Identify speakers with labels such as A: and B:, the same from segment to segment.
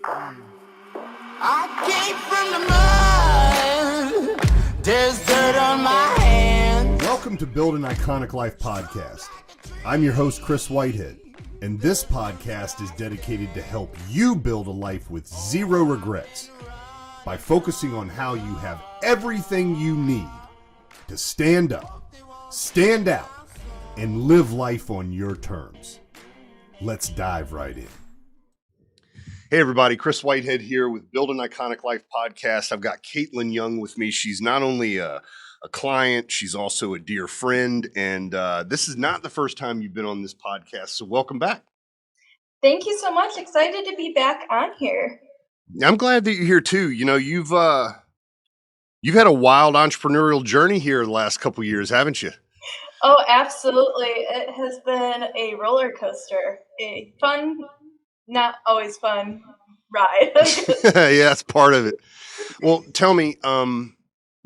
A: I came from the mud. There's dirt on my hands.
B: Welcome to Build an Iconic Life podcast. I'm your host, Chris Whitehead, and this podcast is dedicated to help you build a life with zero regrets by focusing on how you have everything you need to stand up, stand out, and live life on your terms. Let's dive right in. Hey everybody, Chris Whitehead here with Build an Iconic Life podcast. I've got Kaitlyn Young with me. She's not only a client, she's also a dear friend. And this is not the first time you've been on this podcast, so welcome back.
C: Thank you so much. Excited to be back on here.
B: I'm glad that you're here too. You know, you've had a wild entrepreneurial journey here the last couple of years, haven't you?
C: Oh, absolutely. It has been a roller coaster, a fun, not always fun ride.
B: Yeah, that's part of it. Well, tell me,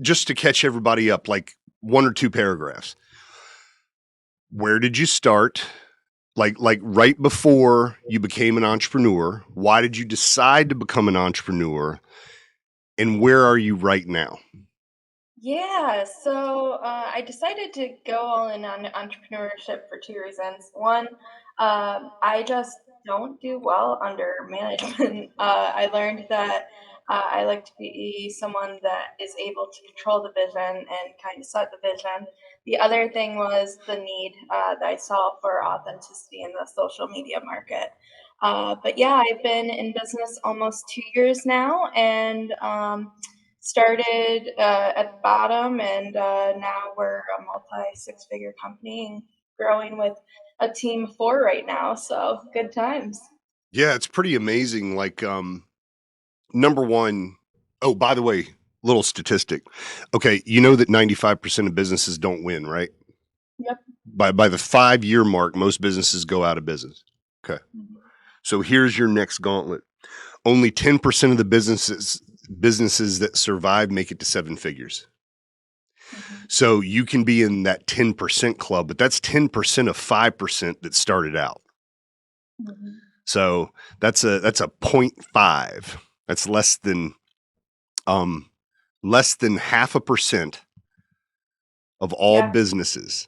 B: just to catch everybody up, like one or two paragraphs. Where did you start? Like right before you became an entrepreneur, why did you decide to become an entrepreneur? And where are you right now?
C: Yeah, so I decided to go all in on entrepreneurship for two reasons. One, I just don't do well under management. I learned that I like to be someone that is able to control the vision and kind of set the vision. The other thing was the need that I saw for authenticity in the social media market. But yeah, I've been in business almost 2 years now, and started at the bottom, and now we're a multi-six-figure company and growing with a team of 4 right now. So good times.
B: Yeah, it's pretty amazing. Like, number one, oh, by the way, little statistic. Okay, you know that 95% of businesses don't win, right?
C: Yep.
B: By the 5-year mark, most businesses go out of business. Okay.
C: Mhm.
B: So here's your next gauntlet. Only 10% of the businesses that survive make it to 7 figures.
C: Mhm.
B: So you can be in that 10% club, but that's 10% of 5% that started out.
C: Mhm.
B: So that's a 0.5. That's less than 0.5% of all
C: Yeah.
B: businesses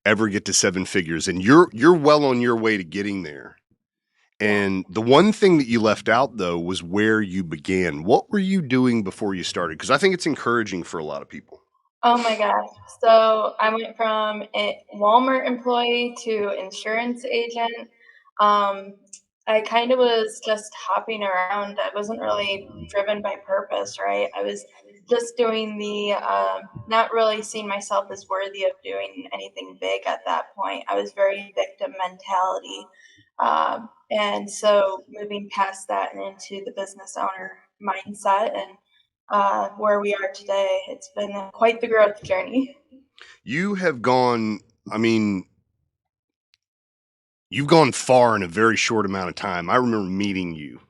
B: ever get to 7 figures, and you're well on your way to getting there. And the one thing that you left out though was where you began. What were you doing before you started? Because I think it's encouraging for a lot of people.
C: Oh my gosh. So I went from a Walmart employee to insurance agent. Um, I kind of was just hopping around. I wasn't really driven by purpose, right? I was just doing not really seeing myself as worthy of doing anything big at that point. I was very victim mentality. And so moving past that and into the business owner mindset and where we are today. It's been quite the growth journey.
B: You have gone, I mean, you've gone far in a very short amount of time. I remember meeting you.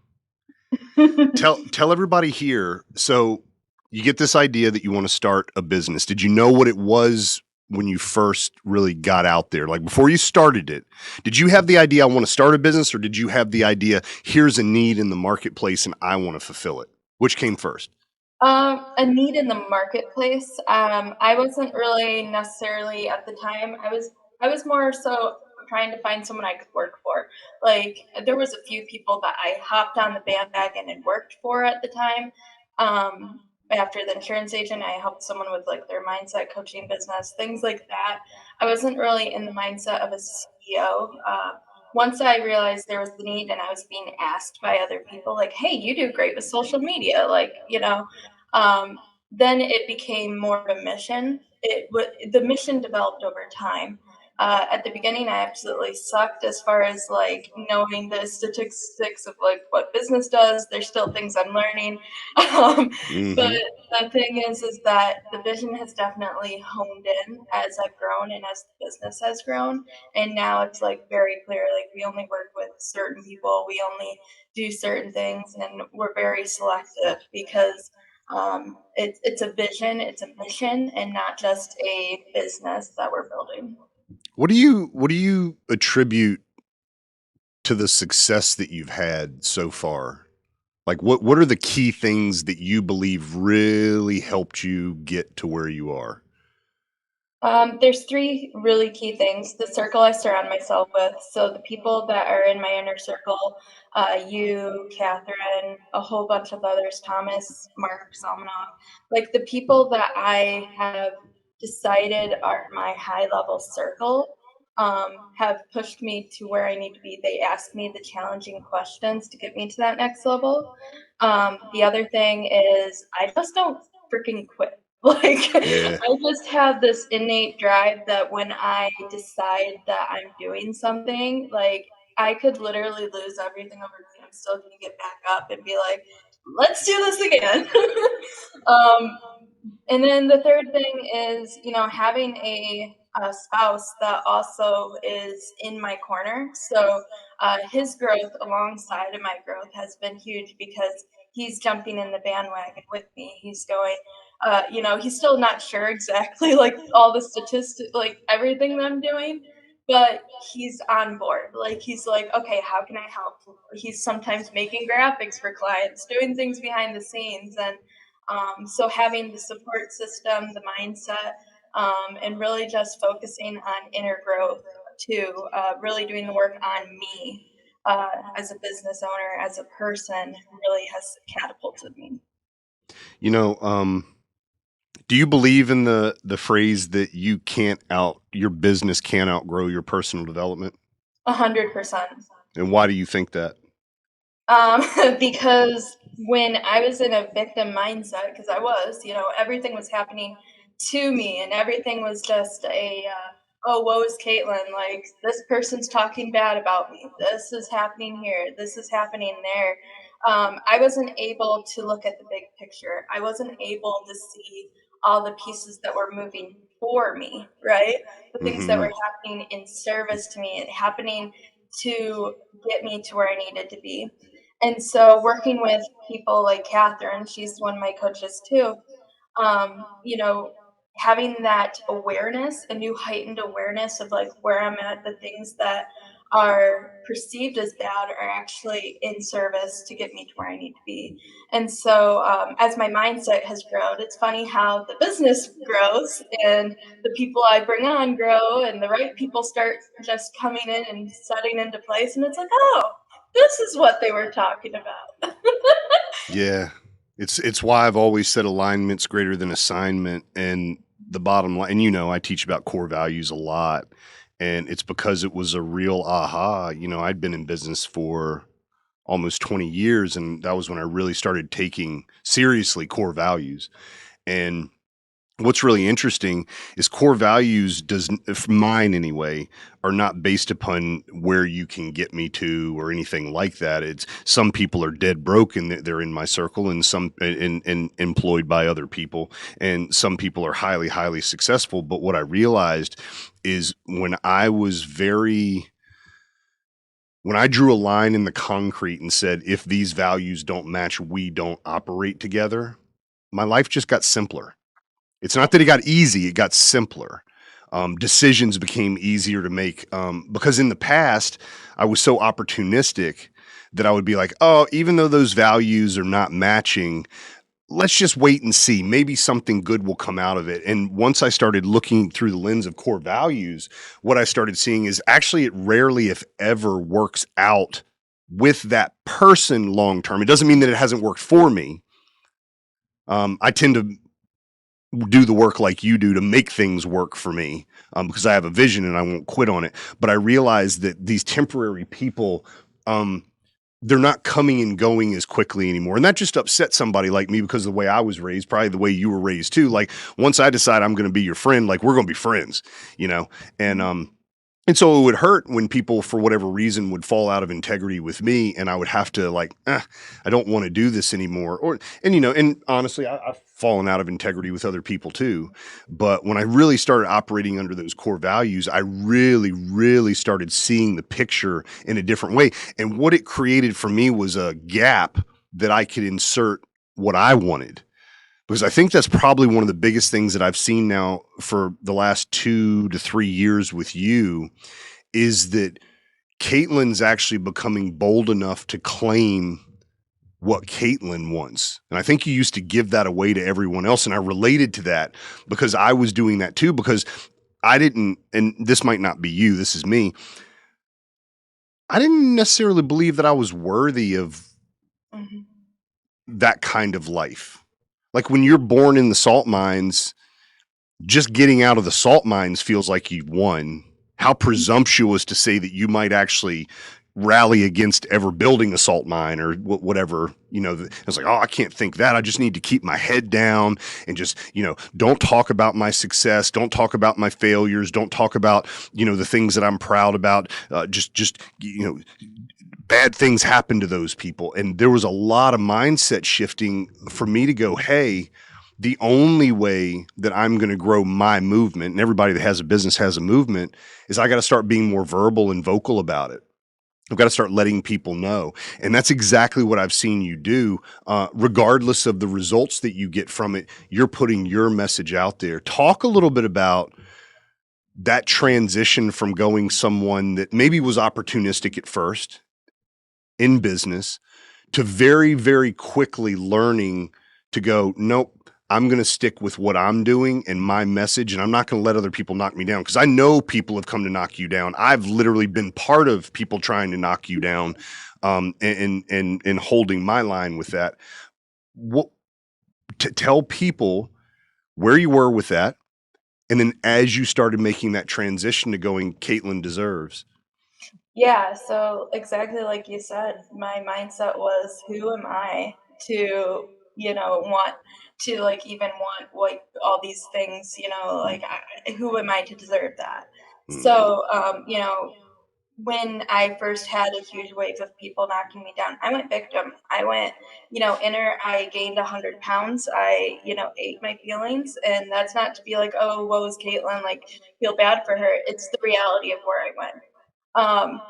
B: Tell everybody here. So you get this idea that you want to start a business. Did you know what it was when you first really got out there? Like before you started it, did you have the idea I want to start a business, or did you have the idea here's a need in the marketplace and I want to fulfill it? Which came first?
C: A need in the marketplace. I wasn't really necessarily at the time. I was more so trying to find someone I could work for. Like there was a few people that I hopped on the bandwagon and worked for at the time. After the insurance agent, I helped someone with like their mindset coaching business, things like that. I wasn't really in the mindset of a CEO. Once I realized there was the need and I was being asked by other people, like, hey, you do great with social media, um, then it became more of a mission. The mission developed over time. At the beginning, I absolutely sucked as far as like knowing the statistics of like what business does. There's still things I'm learning, but the thing is that the vision has definitely honed in as I've grown and as the business has grown. And now it's like very clear, like we only work with certain people, we only do certain things, and we're very selective because it's a vision, it's a mission, and not just a business that we're building.
B: What do you attribute to the success that you've had so far? Like what are the key things that you believe really helped you get to where you are?
C: There's three really key things. The circle I surround myself with. So the people that are in my inner circle, you, Catherine, a whole bunch of others, Thomas, Mark, Salmanoff, like the people that I have decided are my high level circle, have pushed me to where I need to be. They ask me the challenging questions to get me to that next level. The other thing is I just don't freaking quit. Like,
B: Yeah.
C: I just have this innate drive that when I decide that I'm doing something, like, I could literally lose everything overnight. I'm still gonna get back up and be like, let's do this again. um, and then the third thing is, having a spouse that also is in my corner. So his growth alongside of my growth has been huge because he's jumping in the bandwagon with me. He's going, he's still not sure exactly like all the statistics, like everything that I'm doing, but he's on board. Like he's like, okay, how can I help? He's sometimes making graphics for clients, doing things behind the scenes, and so having the support system, the mindset, and really just focusing on inner growth too, really doing the work on me as a business owner, as a person, really has catapulted me.
B: You know, do you believe in the phrase that your business can't outgrow your personal development?
C: 100%.
B: And why do you think that?
C: Because when I was in a victim mindset, because I was, everything was happening to me, and everything was just oh, woe is Kaitlyn. Like this person's talking bad about me. This is happening here. This is happening there. I wasn't able to look at the big picture. I wasn't able to see all the pieces that were moving for me, right? The things that
B: Mhm.
C: were happening in service to me and happening to get me to where I needed to be. And so working with people like Catherine, she's one of my coaches too, um, you know, having that awareness, a new heightened awareness of like where I'm at, the things that are perceived as bad are actually in service to get me to where I need to be. And so, as my mindset has grown, it's funny how the business grows and the people I bring on grow, and the right people start just coming in and setting into place. And it's like, oh, this is what they were talking about.
B: Yeah. It's why I've always said alignment's greater than assignment, and the bottom line, and I teach about core values a lot, and it's because it was a real aha. I'd been in business for almost 20 years, and that was when I really started taking seriously core values. And what's really interesting is core values if mine anyway, are not based upon where you can get me to or anything like that. It's some people are dead broke and they're in my circle, and some and employed by other people, and some people are highly, highly successful. But what I realized is when I drew a line in the concrete and said, if these values don't match, we don't operate together, my life just got simpler. It's not that it got easy, it got simpler. Decisions became easier to make, because in the past, I was so opportunistic that I would be like, oh, even though those values are not matching, let's just wait and see. Maybe something good will come out of it. And once I started looking through the lens of core values, what I started seeing is actually it rarely, if ever, works out with that person long term. It doesn't mean that it hasn't worked for me. I tend to do the work like you do to make things work for me, because I have a vision and I won't quit on it. But I realize that these temporary people, um, they're not coming and going as quickly anymore. And that just upset somebody like me because of the way I was raised, probably the way you were raised too. Like once I decide I'm going to be your friend, like we're going to be friends, you know? And, and so it would hurt when people, for whatever reason, would fall out of integrity with me, and I would have to like, I don't want to do this anymore. And honestly, I've fallen out of integrity with other people too. But when I really started operating under those core values, I really, really started seeing the picture in a different way. And what it created for me was a gap that I could insert what I wanted, because I think that's probably one of the biggest things that I've seen now for the last 2 to 3 years with you, is that Kaitlyn's actually becoming bold enough to claim what Kaitlyn wants. And I think you used to give that away to everyone else. And I related to that because I was doing that too, because I didn't, and this might not be you, this is me. I didn't necessarily believe that I was worthy of
C: Mhm.
B: that kind of life. Like when you're born in the salt mines, just getting out of the salt mines feels like you've won. How presumptuous to say that you might actually rally against ever building a salt mine or whatever, it's like, oh, I can't think that. I just need to keep my head down and just, don't talk about my success. Don't talk about my failures. Don't talk about, the things that I'm proud about. Bad things happen to those people. And there was a lot of mindset shifting for me to go, hey, the only way that I'm going to grow my movement, and everybody that has a business has a movement, is I got to start being more verbal and vocal about it. I've got to start letting people know. And that's exactly what I've seen you do. Regardless of the results that you get from it, you're putting your message out there. Talk a little bit about that transition from going someone that maybe was opportunistic at first in business to very, very quickly learning to go, nope, I'm going to stick with what I'm doing and my message, and I'm not going to let other people knock me down, because I know people have come to knock you down. I've literally been part of people trying to knock you down, and holding my line with that. What to tell people where you were with that, and then as you started making that transition to going, Kaitlyn deserves.
C: Yeah, so exactly like you said, my mindset was, who am I to, want to like even want like all these things, like who am I to deserve that?
B: Mm.
C: So, when I first had a huge wave of people knocking me down, I went victim. I went, inner, I gained 100 pounds. I, ate my feelings. And that's not to be like, oh, woe is Kaitlyn, like feel bad for her. It's the reality of where I went.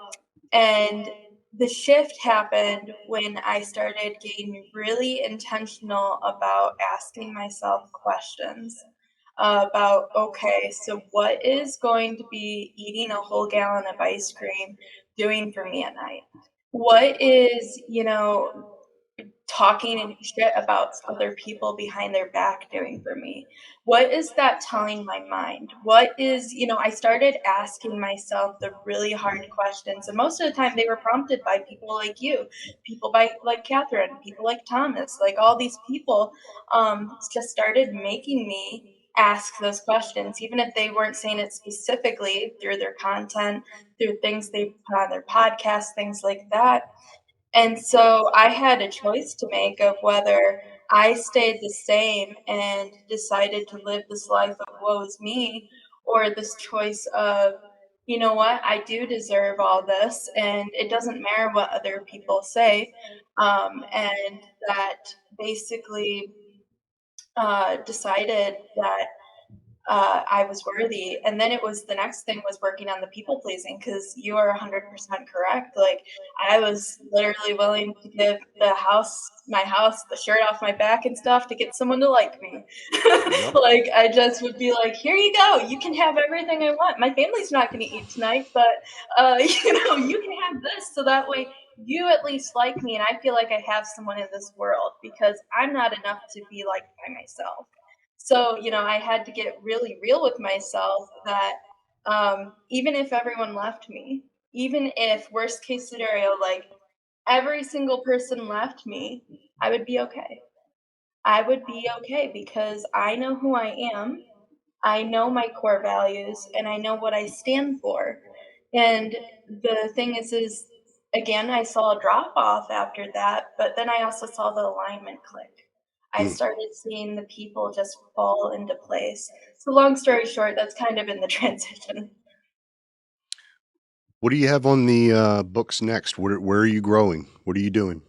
C: And the shift happened when I started getting really intentional about asking myself questions about, okay, so what is going to be eating a whole gallon of ice cream doing for me at night? What is, talking and shit about other people behind their back doing for me? What is that telling my mind? What is, I started asking myself the really hard questions. And most of the time they were prompted by people like you, people like Catherine, people like Thomas, like all these people just started making me ask those questions, even if they weren't saying it specifically through their content, through things they put on their podcast, things like that. And so I had a choice to make of whether I stayed the same and decided to live this life of woe is me, or this choice of, you know what, I do deserve all this, and it doesn't matter what other people say. And that basically decided that I was worthy. And then it was the next thing was working on the people pleasing, because you are 100% correct. Like I was literally willing to give my house, the shirt off my back and stuff to get someone to like me.
B: Yep.
C: Like I just would be like, here you go. You can have everything I want. My family's not going to eat tonight, but you can have this, so that way you at least like me and I feel like I have someone in this world, because I'm not enough to be liked by myself. So, I had to get really real with myself that even if everyone left me, even if worst case scenario, like every single person left me, I would be okay. I would be okay because I know who I am. I know my core values and I know what I stand for. And the thing is again, I saw a drop off after that, but then I also saw the alignment click. I
B: Mm.
C: started seeing the people just fall into place. So long story short, that's kind of in the transition.
B: What do you have on the books next? Where are you growing? What are you doing?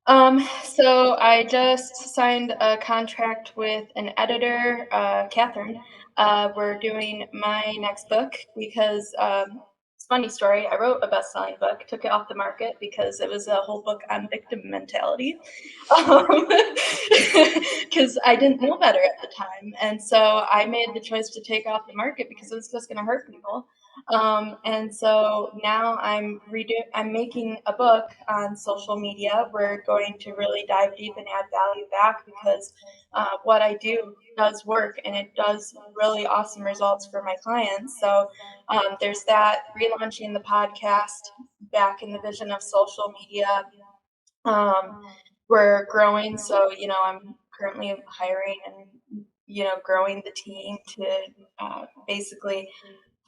C: So I just signed a contract with an editor, Catherine. We're doing my next book because it's a funny story. I wrote a best-selling book, took it off the market because it was a whole book on victim mentality. Because I didn't know better at the time, and so I made the choice to take off the market because it was just going to hurt people. And so now I'm making a book on social media. We're going to really dive deep and add value back because what I do does work and it does really awesome results for my clients. So there's that, relaunching the podcast back in the vision of social media. We're growing, so I'm currently hiring and growing the team to basically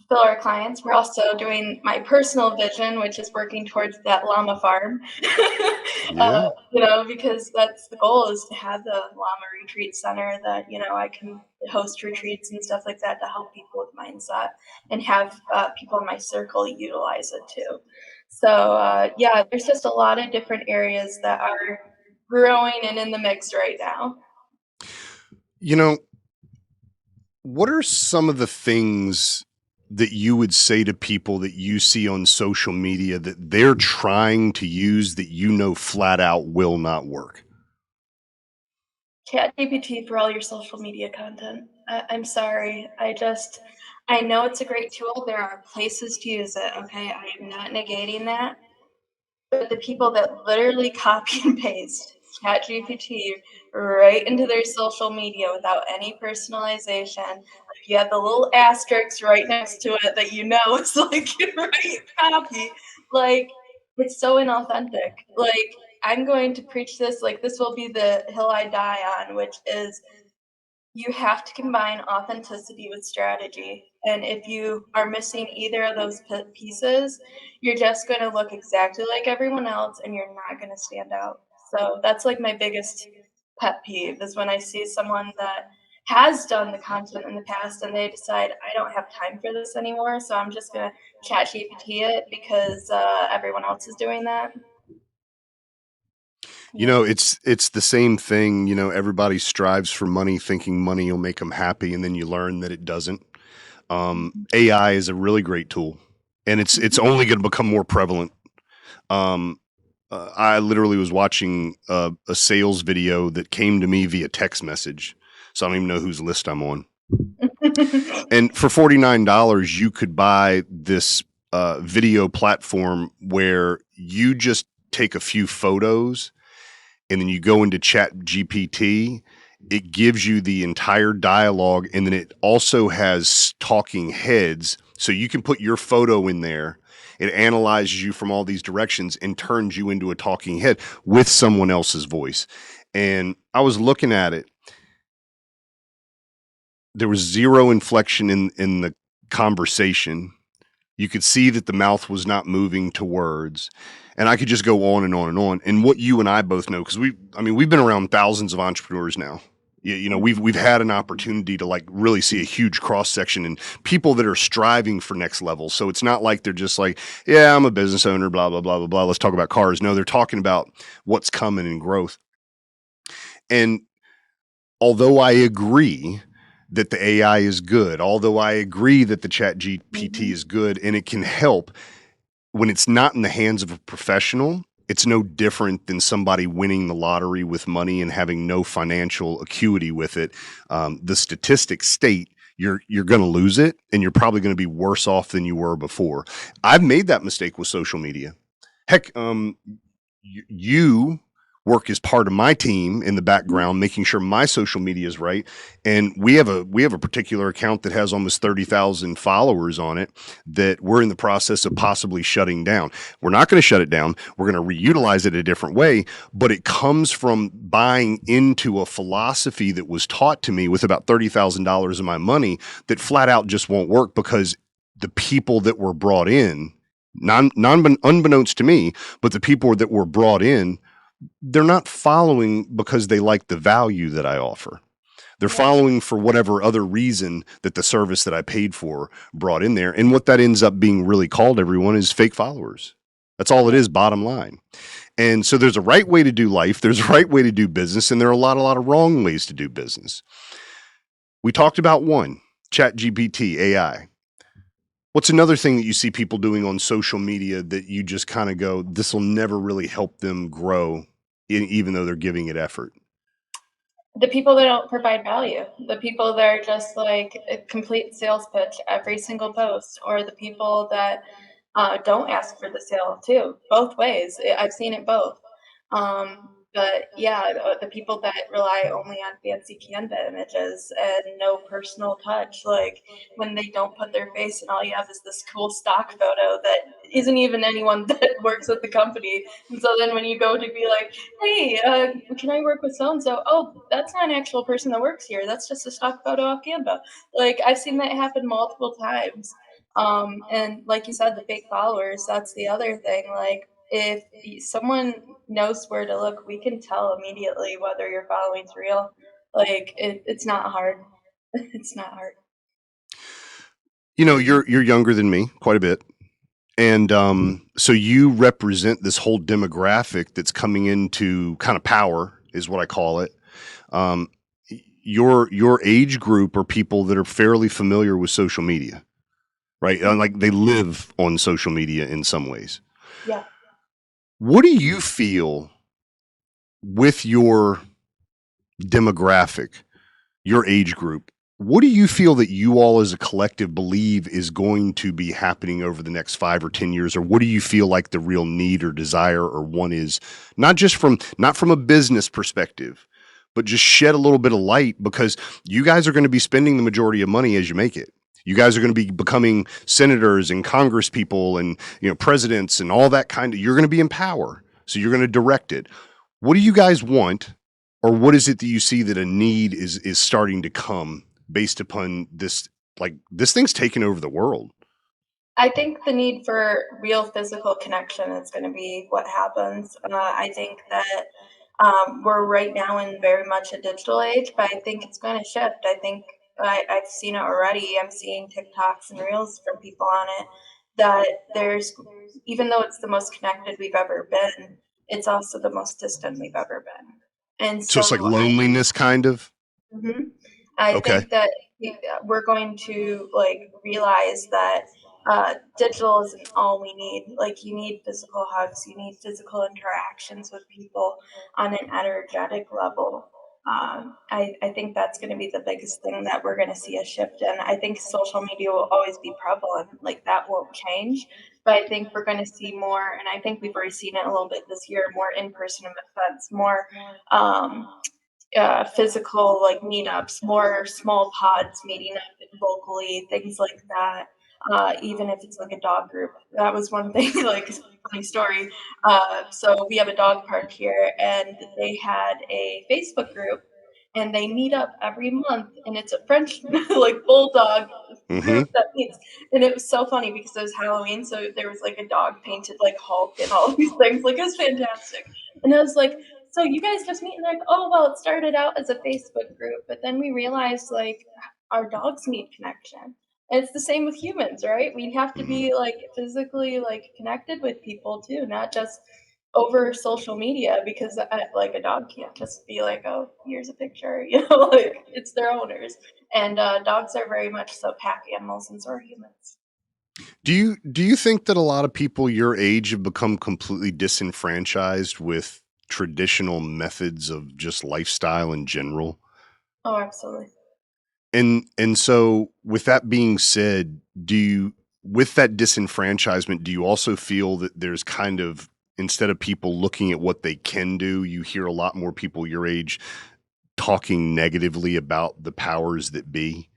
C: fill our clients. We're also doing my personal vision, which is working towards that llama farm.
B: Yeah.
C: Because that's the goal, is to have the llama retreat center that I can host retreats and stuff like that to help people with mindset and have people in my circle utilize it too. So yeah, there's just a lot of different areas that are growing and in the mix right now.
B: You know, what are some of the things that you would say to people that you see on social media that they're trying to use that flat out will not work?
C: ChatGPT for all your social media content. I'm sorry. I know it's a great tool. There are places to use it. Okay. I am not negating that. But the people that literally copy and paste ChatGPT right into their social media without any personalization, you have the little asterisks right next to it that is like right copy. Like, it's so inauthentic. Like, I'm going to preach this, like this will be the hill I die on, which is you have to combine authenticity with strategy. And if you are missing either of those pieces, you're just going to look exactly like everyone else and you're not going to stand out. So that's like my biggest pet peeve, is when I see someone that has done the content in the past and they decide, I don't have time for this anymore, so I'm just going to chat GPT it because everyone else is doing that. Yeah.
B: It's the same thing, everybody strives for money thinking money will make them happy, and then you learn that it doesn't. AI is a really great tool, and it's only going to become more prevalent. I literally was watching a sales video that came to me via text message, so I don't even know whose list I'm on. And for $49, you could buy this video platform where you just take a few photos and then you go into Chat GPT. It gives you the entire dialogue, and then it also has talking heads, so you can put your photo in there. It analyzes you from all these directions and turns you into a talking head with someone else's voice. And I was looking at it. There was zero inflection in the conversation. You could see that the mouth was not moving to words. And I could just go on and on and on. And what you and I both know, because we've been around thousands of entrepreneurs now. We've had an opportunity to like really see a huge cross section and people that are striving for next level. So it's not like they're just like, yeah, I'm a business owner, blah, blah, blah, blah, blah. Let's talk about cars. No, they're talking about what's coming in growth. And although I agree that the AI is good, although I agree that the Chat GPT is good and it can help, when it's not in the hands of a professional, it's no different than somebody winning the lottery with money and having no financial acuity with it. The statistics state you're going to lose it, and you're probably going to be worse off than you were before. I've made that mistake with social media. Heck, you work as part of my team in the background, making sure my social media is right. And we have a particular account that has almost 30,000 followers on it that we're in the process of possibly shutting down. We're not going to shut it down. We're going to reutilize it a different way, but it comes from buying into a philosophy that was taught to me with about $30,000 of my money that flat out just won't work, because the people that were brought in, unbeknownst to me, but the people that were brought in, they're not following because they like the value that I offer. They're following for whatever other reason that the service that I paid for brought in there. And what that ends up being really called, everyone, is fake followers. That's all it is, bottom line. And so there's a right way to do life. There's a right way to do business. And there are a lot of wrong ways to do business. We talked about one, Chat GPT, AI. What's another thing that you see people doing on social media that you just kind of go, this will never really help them grow, even though they're giving it effort?
C: The people that don't provide value, the people that are just like a complete sales pitch every single post, or the people that don't ask for the sale too. Both ways. I've seen it both. But yeah, the people that rely only on fancy Canva images and no personal touch, like when they don't put their face and all you have is this cool stock photo that isn't even anyone that works at the company. And so then when you go to be like, hey, can I work with so and so? Oh, that's not an actual person that works here. That's just a stock photo off Canva. Like I've seen that happen multiple times. And like you said, the fake followers, that's the other thing. Like if someone knows where to look, we can tell immediately whether your following's real. Like it's not hard. It's not hard.
B: You know, you're younger than me quite a bit. And so you represent this whole demographic that's coming into kind of power, is what I call it. Um, your age group are people that are fairly familiar with social media, right? Like they live on social media in some ways.
C: Yeah.
B: What do you feel with your demographic, your age group? What do you feel that you all as a collective believe is going to be happening over the next 5 or 10 years? Or what do you feel like the real need or desire or one is, not from a business perspective, but just shed a little bit of light, because you guys are going to be spending the majority of money as you make it. You guys are going to be becoming senators and congress people and, you know, presidents and all that kind of, you're going to be in power. So you're going to direct it. What do you guys want? Or what is it that you see that a need is starting to come based upon this? Like this thing's taking over the world.
C: I think the need for real physical connection is going to be what happens. I think that we're right now in very much a digital age, but I think it's going to shift. I think I've seen it already. I'm seeing TikToks and Reels from people on it that there's, even though it's the most connected we've ever been, it's also the most distant we've ever been. And
B: So
C: so
B: it's like loneliness kind of.
C: Mhm. I
B: Okay.
C: think that we're going to like realize that digital isn't all we need. Like you need physical hugs, you need physical interactions with people on an energetic level. I think that's going to be the biggest thing that we're going to see a shift in. I think social media will always be prevalent, like that won't change. But I think we're going to see more, and I think we've already seen it a little bit this year, more in-person events, more um, physical like meetups, more small pods meeting up locally, things like that. Even if it's like a dog group, that was one thing. Like funny story. So we have a dog park here, and they had a Facebook group, and they meet up every month, and it's a French like bulldog
B: Mm-hmm.
C: group that meets. And it was so funny because it was Halloween, so there was like a dog painted like Hulk and all these things. Like it was fantastic. And I was like, so you guys just meet, and they're like, oh well, it started out as a Facebook group, but then we realized like our dogs need connection. And it's the same with humans, right? We have to
B: Mm-hmm.
C: be like physically like connected with people too, not just over social media, because like a dog can't just be like, oh, here's a picture, like it's their owners. And dogs are very much so pack animals, and so are humans.
B: Do you think that a lot of people your age have become completely disenfranchised with traditional methods of just lifestyle in general?
C: Oh, absolutely.
B: And so with that being said, do you, with that disenfranchisement, do you also feel that there's kind of, instead of people looking at what they can do, you hear a lot more people your age talking negatively about the powers that be?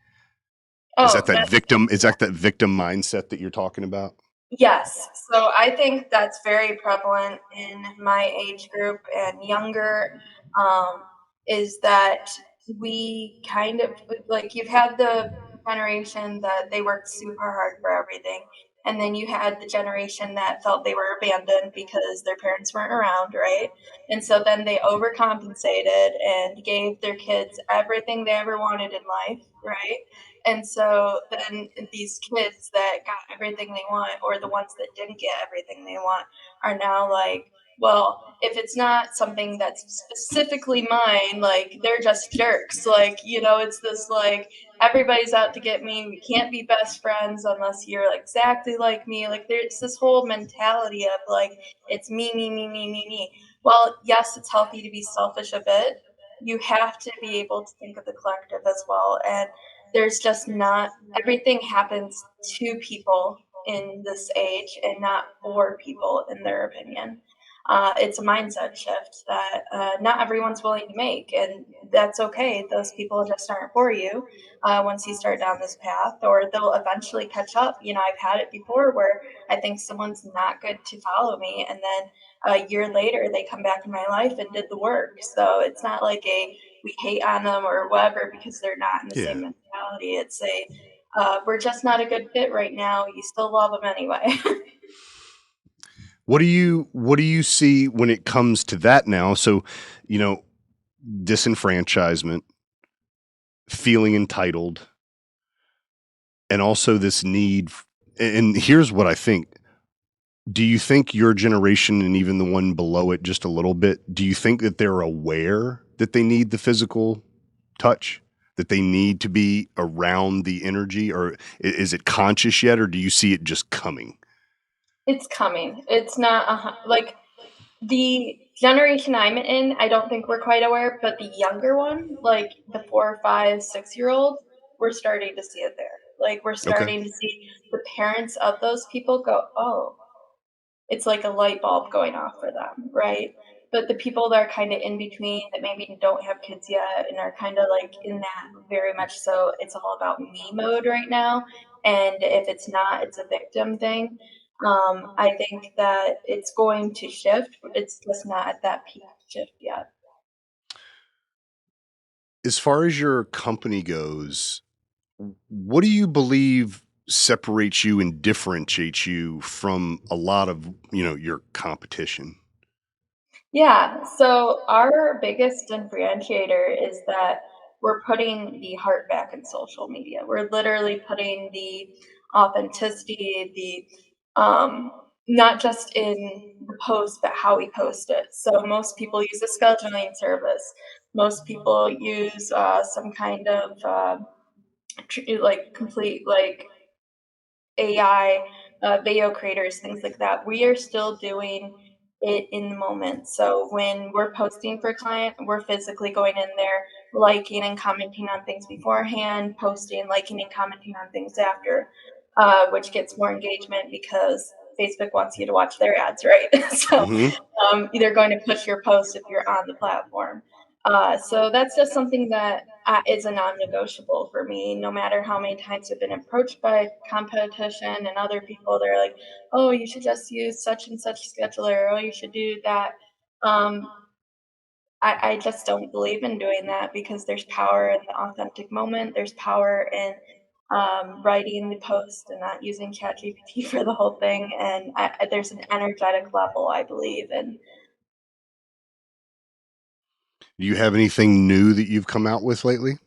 C: Oh,
B: Is that victim mindset that you're talking about?
C: yes. So I think that's very prevalent in my age group and younger, um, is that we kind of like you've had the generation that they worked super hard for everything. And then you had the generation that felt they were abandoned because their parents weren't around, right? And so then they overcompensated and gave their kids everything they ever wanted in life, right? And so then these kids that got everything they want, or the ones that didn't get everything they want, are now like, well, if it's not something that's specifically mine, like they're just jerks. Like, it's this like everybody's out to get me. We can't be best friends unless you're like, exactly like me. Like there's this whole mentality of like it's me, me, me, me, me, me. Well, yes, it's healthy to be selfish a bit, you have to be able to think of the collective as well. And there's just not everything happens to people in this age and not for people, in their opinion. It's a mindset shift that not everyone's willing to make, and that's okay. Those people just aren't for you once you start down this path, or they'll eventually catch up. I've had it before where I think someone's not good to follow me, and then a year later they come back in my life and did the work. So it's not like we hate on them or whatever because they're not in the
B: Yeah.
C: same mentality. It's we're just not a good fit right now. You still love them anyway.
B: What do you see when it comes to that now? So, you know, disenfranchisement, feeling entitled, and also this need and here's what I think. Do you think your generation and even the one below it just a little bit, do you think that they're aware that they need the physical touch? That they need to be around the energy, or is it conscious yet, or do you see it just coming?
C: It's coming. It's not like the generation I'm in. I don't think we're quite aware, but the younger one, like the 4, 5, 6-year old, we're starting to see it there. Like we're
B: Okay.
C: starting to see the parents of those people go, oh, it's like a light bulb going off for them, right? But the people that are kind of in between that maybe don't have kids yet and are kind of like in that very much so it's all about me mode right now. And if it's not, it's a victim thing. I think that it's going to shift. It's just not at that peak shift yet.
B: As far as your company goes, what do you believe separates you and differentiates you from a lot of, your competition?
C: Yeah, so our biggest differentiator is that we're putting the heart back in social media. We're literally putting the authenticity, not just in the post, but how we post it. So most people use a scheduling service. Most people use some kind of like complete like AI, video creators, things like that. We are still doing it in the moment. So when we're posting for a client, we're physically going in there, liking and commenting on things beforehand, posting, liking and commenting on things after, which gets more engagement because Facebook wants you to watch their ads, right? So
B: Mhm.
C: they're going to push your post if you're on the platform. So that's just something that is a non-negotiable for me. No matter how many times I've been approached by competition and other people, they're like, "Oh, you should just use such and such scheduler. Oh, you should do that." Um, I just don't believe in doing that because there's power in the authentic moment. There's power in writing the post and not using ChatGPT for the whole thing. And there's an energetic level I believe in.
B: Do you have anything new that you've come out with lately?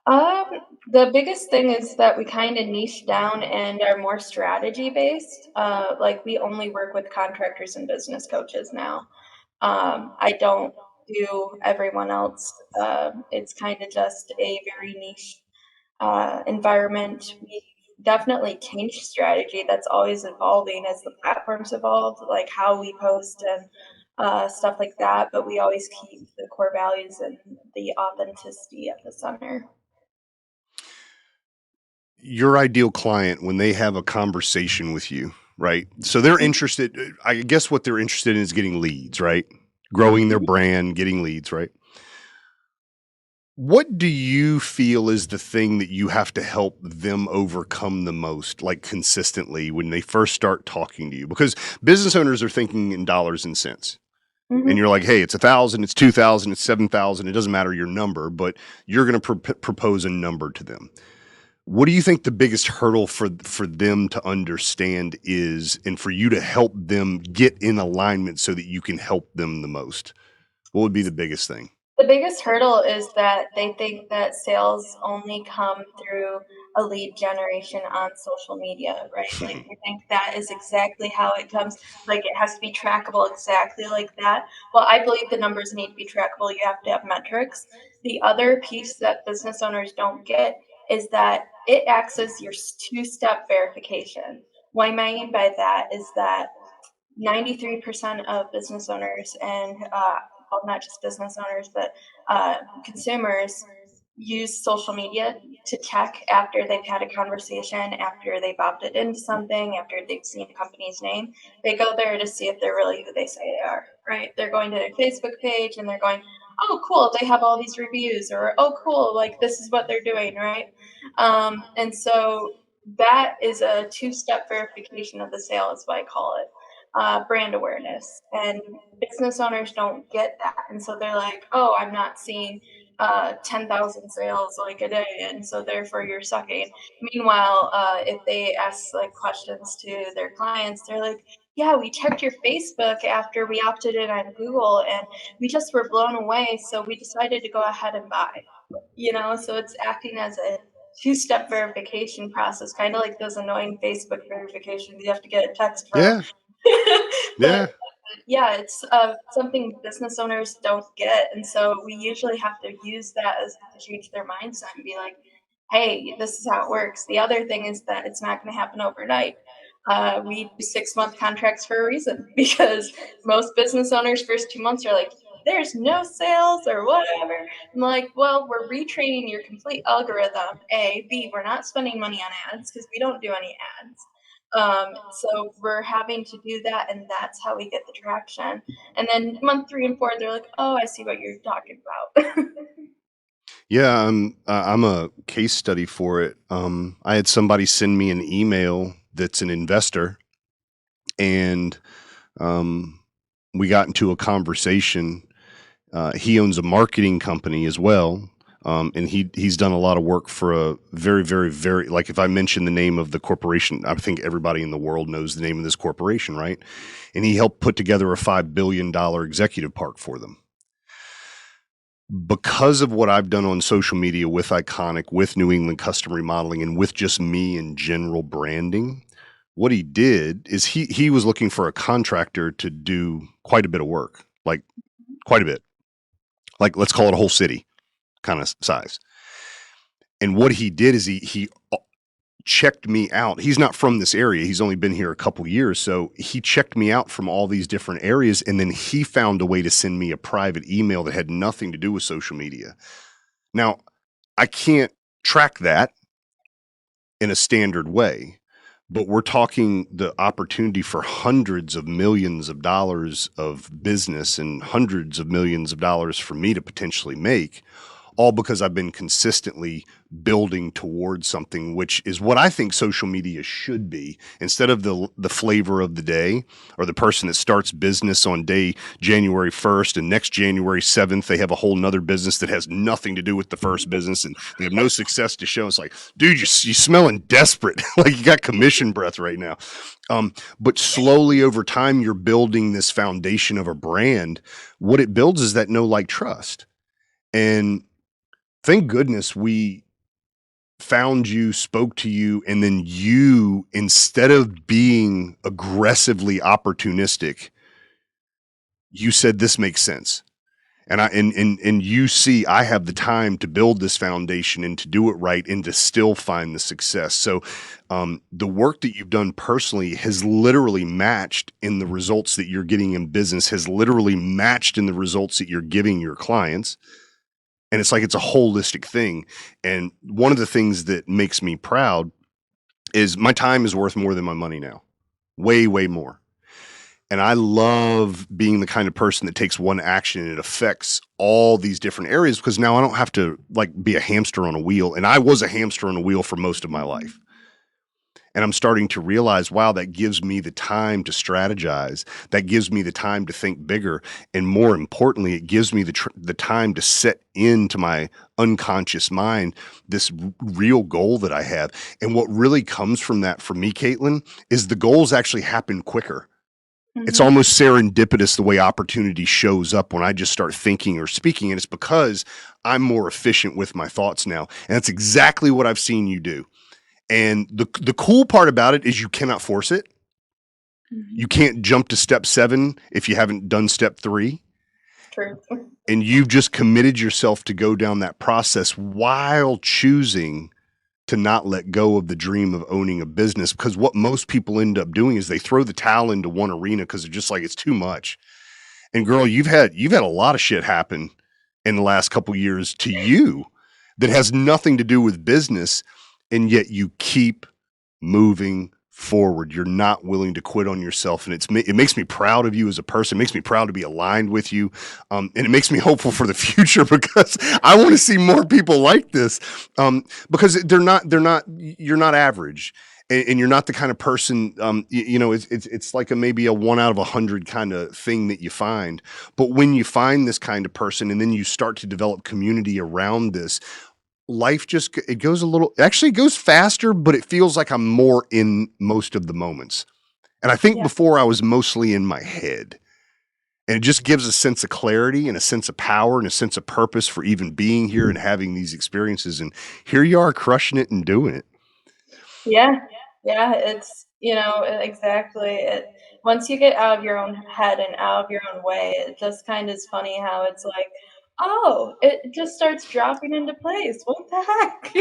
C: Um, the biggest thing is that we kind of niche down and are more strategy based. Like we only work with contractors and business coaches now. I don't do everyone else. It's kind of just a very niche environment. We definitely changed strategy. That's always evolving as the platforms evolve, like how we post and stuff like that. But we always keep the core values and the authenticity at the center.
B: Your ideal client, when they have a conversation with you, right? So they're interested, I guess what they're interested in is getting leads, right? Growing their brand, getting leads, right? What do you feel is the thing that you have to help them overcome the most, like consistently when they first start talking to you? Because business owners are thinking in dollars and cents. And
C: Mhm.
B: you're like, hey, it's 1,000, it's 2,000, it's 7,000. It doesn't matter your number, but you're going to propose a number to them. What do you think the biggest hurdle for them to understand is, and for you to help them get in alignment so that you can help them the most? What would be the biggest thing?
C: The biggest hurdle is that they think that sales only come through a lead generation on social media, right? Like they think that is exactly how it comes. Like it has to be trackable exactly like that. Well, I believe the numbers need to be trackable. You have to have metrics. The other piece that business owners don't get is that it acts as your two-step verification. What I mean by that is that 93% of business owners and not just business owners, but consumers use social media to check after they've had a conversation, after they've opted into something, after they've seen a company's name. They go there to see if they're really who they say they are, right? They're going to their Facebook page and they're going, oh, cool, they have all these reviews, or oh, cool, like this is what they're doing, right? And so that is a two-step verification of the sale, is what I call it. Brand awareness, and business owners don't get that, and so they're like, oh, I'm not seeing 10,000 sales like a day, and so therefore you're sucking. Meanwhile, if they ask like questions to their clients, they're like, yeah, we checked your Facebook after we opted in on Google and we just were blown away, so we decided to go ahead and buy. So it's acting as a two-step verification process, kind of like those annoying Facebook verifications you have to get a text from.
B: Yeah.
C: But
B: Yeah.
C: yeah, it's something business owners don't get, and so we usually have to use that as to change their mindset and be like, "Hey, this is how it works." The other thing is that it's not going to happen overnight. We do 6-month contracts for a reason because most business owners' first 2 months are like, "There's no sales or whatever." I'm like, "Well, we're retraining your complete algorithm. A, B, we're not spending money on ads because we don't do any ads." So we're having to do that, and that's how we get the traction. And then month 3 and 4, they're like, "Oh, I see what you're talking about."
B: Yeah, I'm a case study for it. I had somebody send me an email that's an investor, and we got into a conversation. He owns a marketing company as well, and he's done a lot of work for a very, very, very, like if I mention the name of the corporation, I think everybody in the world knows the name of this corporation, right? And he helped put together a $5 billion executive park for them. Because of what I've done on social media with Iconic, with New England Custom Remodeling, and with just me in general branding, what he did is he was looking for a contractor to do quite a bit of work, like quite a bit, like let's call it a whole city kind of size. And what he did is he checked me out. He's not from this area. He's only been here a couple years. So he checked me out from all these different areas. And then he found a way to send me a private email that had nothing to do with social media. Now, I can't track that in a standard way, but we're talking the opportunity for hundreds of millions of dollars of business and hundreds of millions of dollars for me to potentially make, all because I've been consistently building towards something, which is what I think social media should be. Instead of the flavor of the day, or the person that starts business on day January 1st and next January 7th, they have a whole nother business that has nothing to do with the first business and they have no success to show. It's like, dude, you smelling desperate. Like you got commission breath right now. But slowly over time, you're building this foundation of a brand. What it builds is that know, like, trust. And thank goodness we found you, spoke to you, and then you, instead of being aggressively opportunistic, you said, this makes sense. And you see, I have the time to build this foundation and to do it right and to still find the success. So the work that you've done personally has literally matched in the results that you're getting in business, has literally matched in the results that you're giving your clients. And it's like, it's a holistic thing. And one of the things that makes me proud is my time is worth more than my money now. Way, way more. And I love being the kind of person that takes one action and it affects all these different areas, because now I don't have to like be a hamster on a wheel. And I was a hamster on a wheel for most of my life. And I'm starting to realize, wow, that gives me the time to strategize. That gives me the time to think bigger. And more importantly, it gives me the time to set into my unconscious mind this real goal that I have. And what really comes from that for me, Kaitlyn, is the goals actually happen quicker. Mm-hmm. It's almost serendipitous the way opportunity shows up when I just start thinking or speaking. And it's because I'm more efficient with my thoughts now. And that's exactly what I've seen you do. And the cool part about it is you cannot force it. Mm-hmm. You can't jump to step 7 if you haven't done step 3.
C: True.
B: And you've just committed yourself to go down that process while choosing to not let go of the dream of owning a business. Because what most people end up doing is they throw the towel into one arena because they're just like, it's too much. And girl, you've had a lot of shit happen in the last couple years to you that has nothing to do with business, and yet you keep moving forward. You're not willing to quit on yourself, and it makes me proud of you as a person. It makes me proud to be aligned with you, and it makes me hopeful for the future because I want to see more people like this. Because you're not average. And you're not the kind of person, it's like maybe a 1 out of 100 kind of thing that you find. But when you find this kind of person, and then you start to develop community around this, life just it goes actually it goes faster, but it feels like I'm more in most of the moments. And I think
C: Yeah.
B: before I was mostly in my head. And it just gives a sense of clarity and a sense of power and a sense of purpose for even being here and having these experiences. And here you are crushing it and doing it.
C: Yeah. Yeah, it's, exactly. Once you get out of your own head and out of your own way, it just kind of is funny how it's like, oh, it just starts dropping into place. What the heck?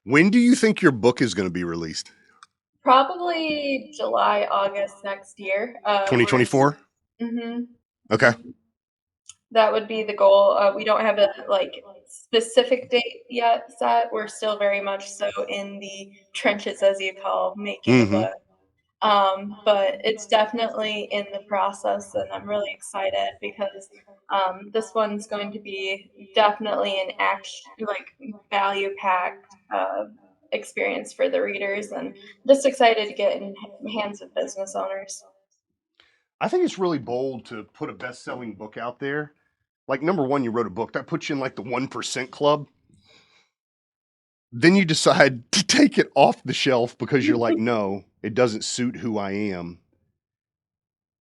B: When do you think your book is going to be released?
C: Probably July, August next year.
B: 2024?
C: Mm-hmm.
B: Okay.
C: That would be the goal. We don't have a specific date yet set. We're still very much so in the trenches, as you call, making a
B: Mm-hmm.
C: book. But it's definitely in the process, and I'm really excited because this one's going to be definitely an value packed experience for the readers, and just excited to get in hands of business owners.
B: I think it's really bold to put a best-selling book out there. Like, number one, you wrote a book that puts you in like the 1% club. Then you decide to take it off the shelf because you're like, no, it doesn't suit who I am.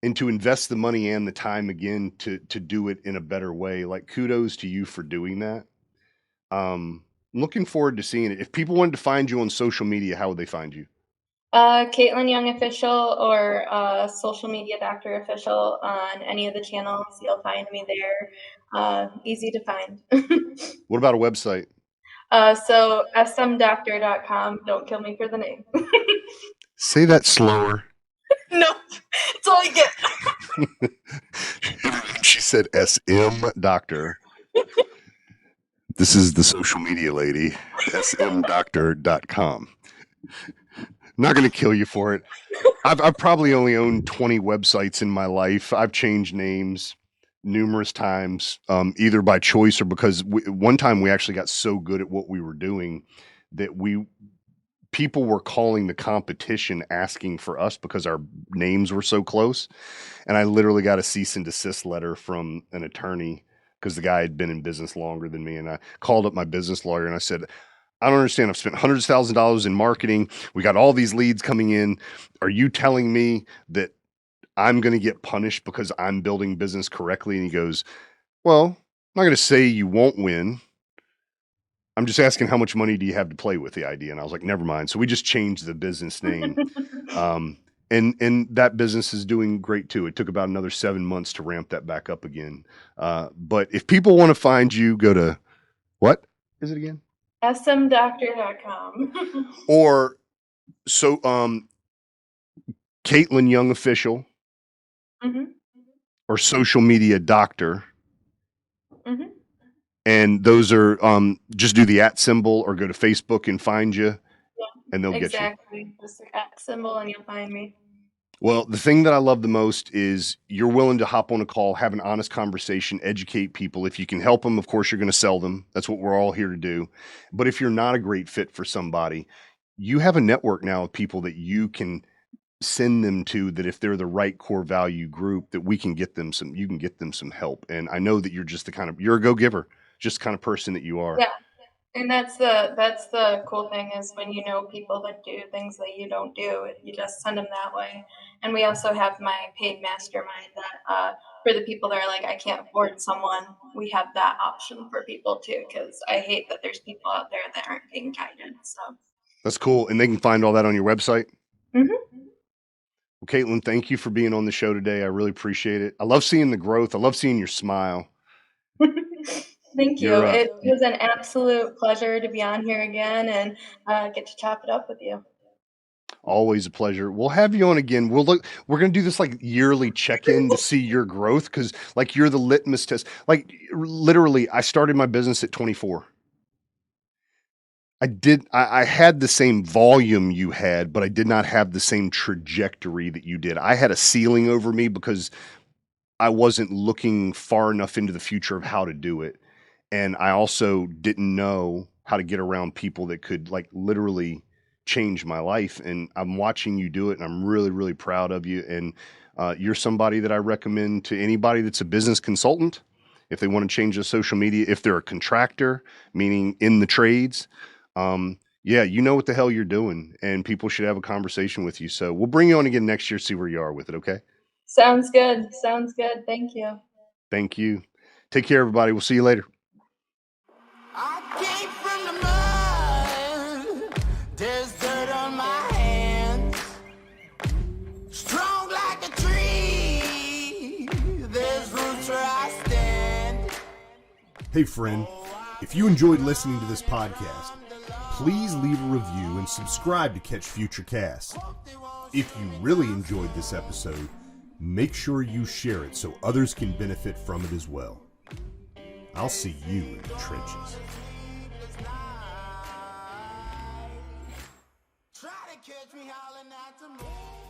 B: And to invest the money and the time again to do it in a better way. Like, kudos to you for doing that. Looking forward to seeing it. If people wanted to find you on social media, how would they find you?
C: Kaitlyn Young official or social media doctor official on any of the channels. You'll find me there. Easy to find.
B: What about a website?
C: So smdoctor.com. Don't kill me for the name.
B: Say that slower.
C: No, it's all I get.
B: She said SM Doctor. This is the social media lady, smdoctor.com. Not going to kill you for it. I've probably only owned 20 websites in my life. I've changed names numerous times, either by choice or because one time we actually got so good at what we were doing that people were calling the competition asking for us because our names were so close. And I literally got a cease and desist letter from an attorney because the guy had been in business longer than me. And I called up my business lawyer and I said, I don't understand. I've spent hundreds of thousands of dollars in marketing. We got all these leads coming in. Are you telling me that I'm going to get punished because I'm building business correctly? And he goes, well, I'm not going to say you won't win. I'm just asking how much money do you have to play with the idea? And I was like, never mind. So we just changed the business name. And that business is doing great too. It took about another 7 months to ramp that back up again. But if people want to find you, go to what is it again?
C: smdoctor.com.
B: Or so Kaitlyn Young official
C: Mm-hmm.
B: or social media doctor.
C: Mm-hmm.
B: And those are just do the @ symbol or go to Facebook and find you,
C: Yeah,
B: and they'll get you.
C: exactly. Just the @ symbol, and you'll find me.
B: Well, the thing that I love the most is you're willing to hop on a call, have an honest conversation, educate people. If you can help them, of course, you're going to sell them. That's what we're all here to do. But if you're not a great fit for somebody, you have a network now of people that you can send them to, that if they're the right core value group, that you can get them some help. And I know that you're a go-giver, just the kind of person that you are.
C: Yeah. And that's the cool thing is when you know people that do things that you don't do, you just send them that way. And we also have my paid mastermind that for the people that are like, I can't afford someone, we have that option for people too, because I hate that there's people out there that aren't being guided. So.
B: That's cool. And they can find all that on your website.
C: Mm-hmm.
B: Well, Kaitlyn, thank you for being on the show today. I really appreciate it. I love seeing the growth. I love seeing your smile.
C: Thank you. It was an absolute pleasure to be on here again and get to chop it up with you.
B: Always a pleasure. We'll have you on again. We're going to do this like yearly check-in to see your growth. Cause like you're the litmus test. Like literally I started my business at 24. I had the same volume you had, but I did not have the same trajectory that you did. I had a ceiling over me because I wasn't looking far enough into the future of how to do it. And I also didn't know how to get around people that could like literally change my life. And I'm watching you do it, and I'm really, really proud of you. And you're somebody that I recommend to anybody that's a business consultant. If they want to change their social media, if they're a contractor, meaning in the trades, yeah, you know what the hell you're doing, and people should have a conversation with you. So we'll bring you on again next year, see where you are with it. Okay.
C: Sounds good. Sounds good. Thank you.
B: Thank you. Take care, everybody. We'll see you later.
A: I came from the mud. There's dirt on my hands. Strong like a tree. There's roots where I stand.
B: Hey, friend, if you enjoyed listening to this podcast, please leave a review and subscribe to catch future casts. If you really enjoyed this episode, make sure you share it so others can benefit from it as well. I'll see you in the trenches.
A: Try to catch me howling at the moon.